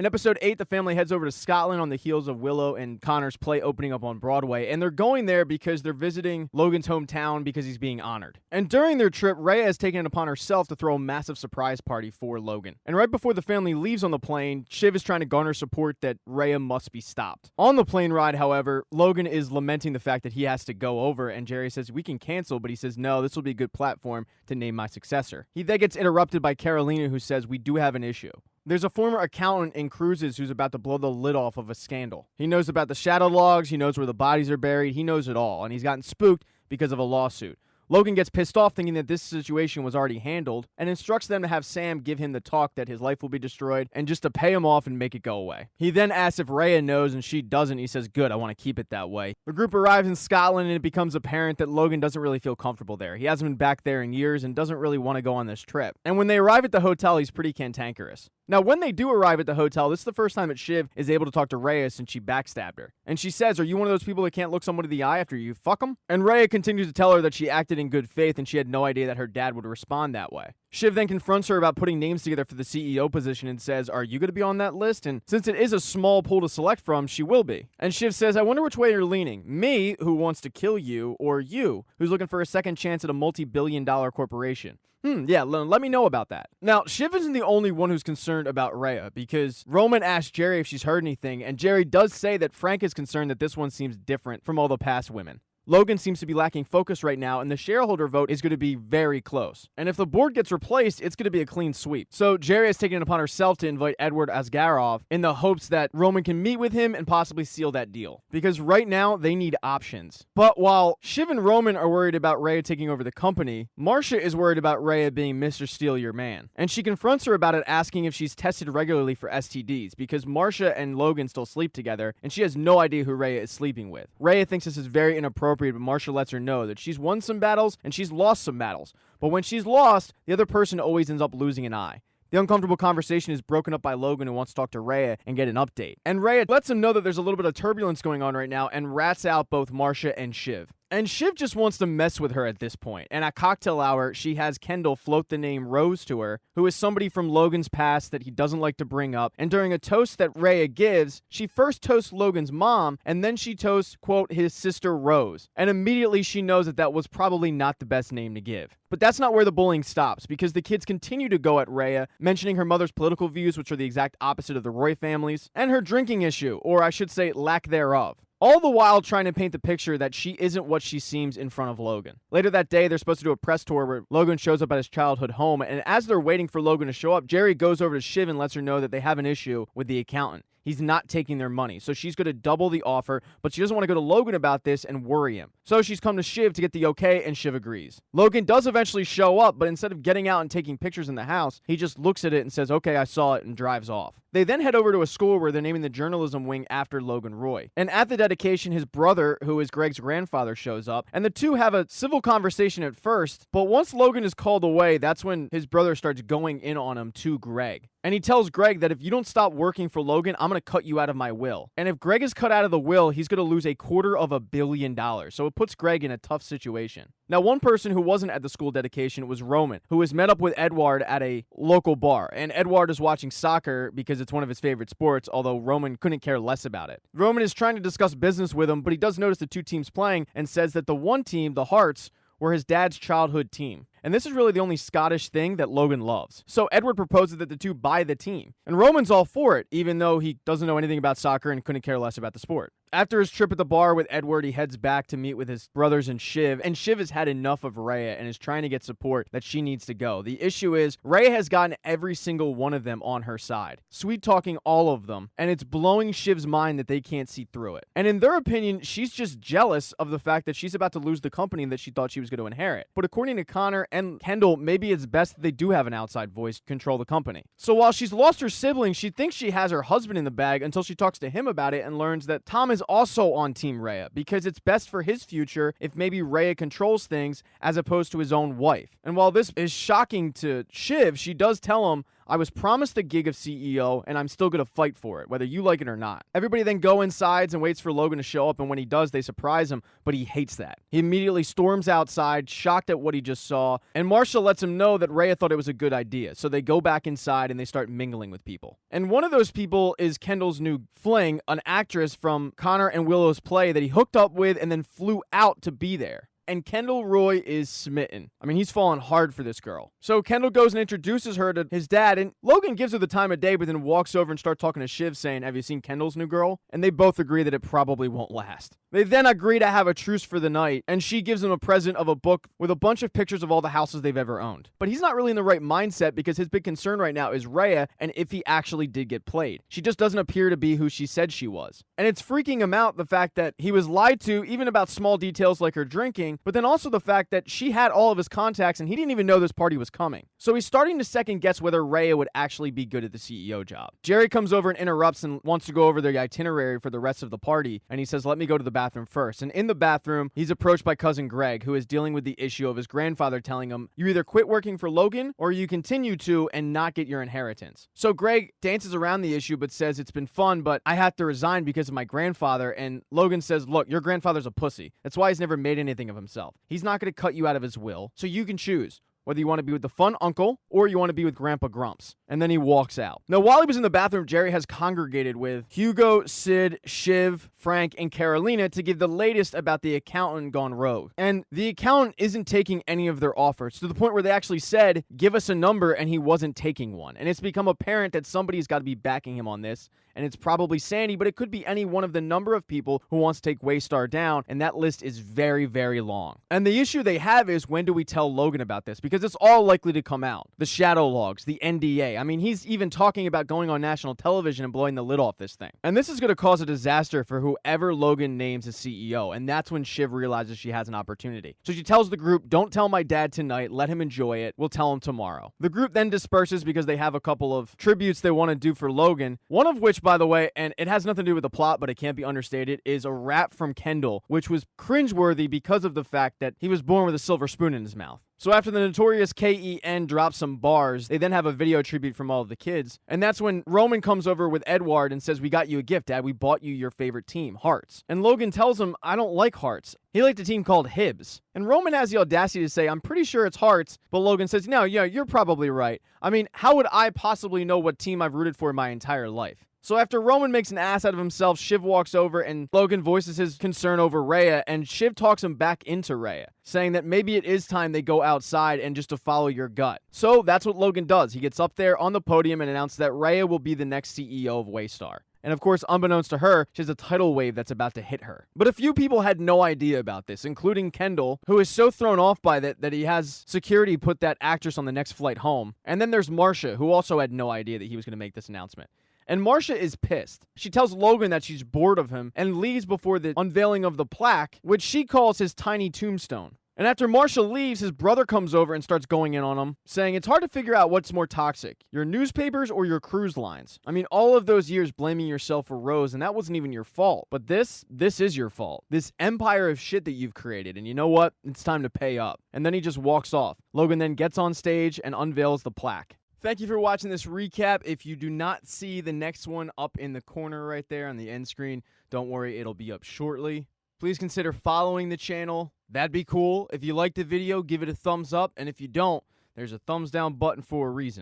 In episode 8, the family heads over to Scotland on the heels of Willow and Connor's play opening up on Broadway, and they're going there because they're visiting Logan's hometown because he's being honored. And during their trip, Rhea has taken it upon herself to throw a massive surprise party for Logan. And right before the family leaves on the plane, Shiv is trying to garner support that Rhea must be stopped. On the plane ride, however, Logan is lamenting the fact that he has to go over, and Jerry says, we can cancel, but he says, no, this will be a good platform to name my successor. He then gets interrupted by Carolina, who says, we do have an issue. There's a former accountant in Cruises who's about to blow the lid off of a scandal. He knows about the shadow logs, he knows where the bodies are buried, he knows it all, and he's gotten spooked because of a lawsuit. Logan gets pissed off thinking that this situation was already handled and instructs them to have Sam give him the talk that his life will be destroyed and just to pay him off and make it go away. He then asks if Rhea knows and she doesn't. He says, good, I want to keep it that way. The group arrives in Scotland and it becomes apparent that Logan doesn't really feel comfortable there. He hasn't been back there in years and doesn't really want to go on this trip. And when they arrive at the hotel, he's pretty cantankerous. Now, when they do arrive at the hotel, this is the first time that Shiv is able to talk to Rhea since she backstabbed her. And she says, are you one of those people that can't look someone in the eye after you fuck them? And Rhea continues to tell her that she acted in good faith and she had no idea that her dad would respond that way. Shiv then confronts her about putting names together for the CEO position and says, are you going to be on that list? And since it is a small pool to select from, she will be. And Shiv says, I wonder which way you're leaning. Me, who wants to kill you, or you, who's looking for a second chance at a multi-billion-dollar corporation. Yeah, let me know about that. Now, Shiv isn't the only one who's concerned about Rhea, because Roman asked Jerry if she's heard anything, and Jerry does say that Frank is concerned that this one seems different from all the past women. Logan seems to be lacking focus right now, and the shareholder vote is going to be very close. And if the board gets replaced, it's going to be a clean sweep. So Jerry has taken it upon herself to invite Edward Asgarov in the hopes that Roman can meet with him and possibly seal that deal. Because right now, they need options. But while Shiv and Roman are worried about Rhea taking over the company, Marcia is worried about Rhea being Mr. Steal Your Man. And she confronts her about it, asking if she's tested regularly for STDs, because Marcia and Logan still sleep together, and she has no idea who Rhea is sleeping with. Rhea thinks this is very inappropriate, but Marcia lets her know that she's won some battles and she's lost some battles. But when she's lost, the other person always ends up losing an eye. The uncomfortable conversation is broken up by Logan, who wants to talk to Rhea and get an update. And Rhea lets him know that there's a little bit of turbulence going on right now and rats out both Marcia and Shiv. And Shiv just wants to mess with her at this point. And at cocktail hour, she has Kendall float the name Rose to her, who is somebody from Logan's past that he doesn't like to bring up. And during a toast that Rhea gives, she first toasts Logan's mom, and then she toasts, quote, his sister Rose. And immediately she knows that that was probably not the best name to give. But that's not where the bullying stops, because the kids continue to go at Rhea, mentioning her mother's political views, which are the exact opposite of the Roy family's, and her drinking issue, or I should say lack thereof. All the while trying to paint the picture that she isn't what she seems in front of Logan. Later that day, they're supposed to do a press tour where Logan shows up at his childhood home, and as they're waiting for Logan to show up, Jerry goes over to Shiv and lets her know that they have an issue with the accountant. He's not taking their money, so she's going to double the offer, but she doesn't want to go to Logan about this and worry him. So she's come to Shiv to get the okay, and Shiv agrees. Logan does eventually show up, but instead of getting out and taking pictures in the house, he just looks at it and says, okay, I saw it, and drives off. They then head over to a school where they're naming the journalism wing after Logan Roy. And at the dedication, his brother, who is Greg's grandfather, shows up, and the two have a civil conversation at first, but once Logan is called away, that's when his brother starts going in on him to Greg. And he tells Greg that if you don't stop working for Logan, I'm going to cut you out of my will. And if Greg is cut out of the will, he's going to lose $250 million. So it puts Greg in a tough situation. Now, one person who wasn't at the school dedication was Roman, who has met up with Edward at a local bar. And Edward is watching soccer because it's one of his favorite sports, although Roman couldn't care less about it. Roman is trying to discuss business with him, but he does notice the two teams playing and says that the one team, the Hearts, were his dad's childhood team. And this is really the only Scottish thing that Logan loves. So Edward proposes that the two buy the team. And Roman's all for it, even though he doesn't know anything about soccer and couldn't care less about the sport. After his trip at the bar with Edward, he heads back to meet with his brothers and Shiv has had enough of Rhea and is trying to get support that she needs to go. The issue is, Rhea has gotten every single one of them on her side, sweet-talking all of them, and it's blowing Shiv's mind that they can't see through it. And in their opinion, she's just jealous of the fact that she's about to lose the company that she thought she was going to inherit. But according to Connor and Kendall, maybe it's best that they do have an outside voice control the company. So while she's lost her sibling, she thinks she has her husband in the bag until she talks to him about it and learns that Tom is also on Team Rhea because it's best for his future if maybe Rhea controls things as opposed to his own wife. And while this is shocking to Shiv, she does tell him, I was promised the gig of CEO, and I'm still gonna fight for it, whether you like it or not. Everybody then go inside and waits for Logan to show up, and when he does, they surprise him, but he hates that. He immediately storms outside, shocked at what he just saw, and Marcia lets him know that Rhea thought it was a good idea, so they go back inside and they start mingling with people. And one of those people is Kendall's new fling, an actress from Connor and Willow's play that he hooked up with and then flew out to be there. And Kendall Roy is smitten. I mean, he's fallen hard for this girl. So Kendall goes and introduces her to his dad, and Logan gives her the time of day, but then walks over and starts talking to Shiv, saying, have you seen Kendall's new girl? And they both agree that it probably won't last. They then agree to have a truce for the night, and she gives him a present of a book with a bunch of pictures of all the houses they've ever owned. But he's not really in the right mindset because his big concern right now is Rhea and if he actually did get played. She just doesn't appear to be who she said she was. And it's freaking him out, the fact that he was lied to, even about small details like her drinking, but then also the fact that she had all of his contacts and he didn't even know this party was coming. So he's starting to second guess whether Rhea would actually be good at the CEO job. Jerry comes over and interrupts and wants to go over the itinerary for the rest of the party, and he says, let me go to the bathroom first. And in the bathroom, he's approached by cousin Greg, who is dealing with the issue of his grandfather telling him, you either quit working for Logan or you continue to and not get your inheritance. So Greg dances around the issue but says it's been fun, but I have to resign because of my grandfather. And Logan says, look, your grandfather's a pussy. That's why he's never made anything of himself. He's not going to cut you out of his will, so you can choose whether you want to be with the fun uncle or you want to be with Grandpa Grumps. And then he walks out. Now, while he was in the bathroom, Jerry has congregated with Hugo, Sid, Shiv, Frank, and Carolina to give the latest about the accountant gone rogue. And the accountant isn't taking any of their offers, to the point where they actually said, give us a number, and he wasn't taking one. And it's become apparent that somebody's got to be backing him on this. And it's probably Sandy, but it could be any one of the number of people who wants to take Waystar down, and that list is very, very long. And the issue they have is, when do we tell Logan about this? Because it's all likely to come out. The shadow logs, the NDA. I mean, he's even talking about going on national television and blowing the lid off this thing. And this is going to cause a disaster for whoever Logan names as CEO, and that's when Shiv realizes she has an opportunity. So she tells the group, don't tell my dad tonight, let him enjoy it, we'll tell him tomorrow. The group then disperses because they have a couple of tributes they want to do for Logan, one of which, by the way, and it has nothing to do with the plot, but it can't be understated, is a rap from Kendall, which was cringeworthy because of the fact that he was born with a silver spoon in his mouth. So after the notorious KEN drops some bars, they then have a video tribute from all of the kids. And that's when Roman comes over with Edward and says, we got you a gift, Dad. We bought you your favorite team, Hearts. And Logan tells him, I don't like Hearts. He liked a team called Hibs. And Roman has the audacity to say, I'm pretty sure it's Hearts. But Logan says, no, yeah, you're probably right. I mean, how would I possibly know what team I've rooted for my entire life? So after Roman makes an ass out of himself, Shiv walks over and Logan voices his concern over Rhea, and Shiv talks him back into Rhea, saying that maybe it is time they go outside and just to follow your gut. So that's what Logan does. He gets up there on the podium and announces that Rhea will be the next CEO of Waystar. And of course, unbeknownst to her, she has a tidal wave that's about to hit her. But a few people had no idea about this, including Kendall, who is so thrown off by that he has security put that actress on the next flight home. And then there's Marcia, who also had no idea that he was going to make this announcement. And Marcia is pissed. She tells Logan that she's bored of him and leaves before the unveiling of the plaque, which she calls his tiny tombstone. And after Marcia leaves, his brother comes over and starts going in on him, saying it's hard to figure out what's more toxic, your newspapers or your cruise lines. I mean, all of those years blaming yourself for Rose, and that wasn't even your fault. But this is your fault. This empire of shit that you've created. And you know what? It's time to pay up. And then he just walks off. Logan then gets on stage and unveils the plaque. Thank you for watching this recap. If you do not see the next one up in the corner right there on the end screen, don't worry, it'll be up shortly. Please consider following the channel. That'd be cool. If you liked the video, give it a thumbs up. And if you don't, there's a thumbs down button for a reason.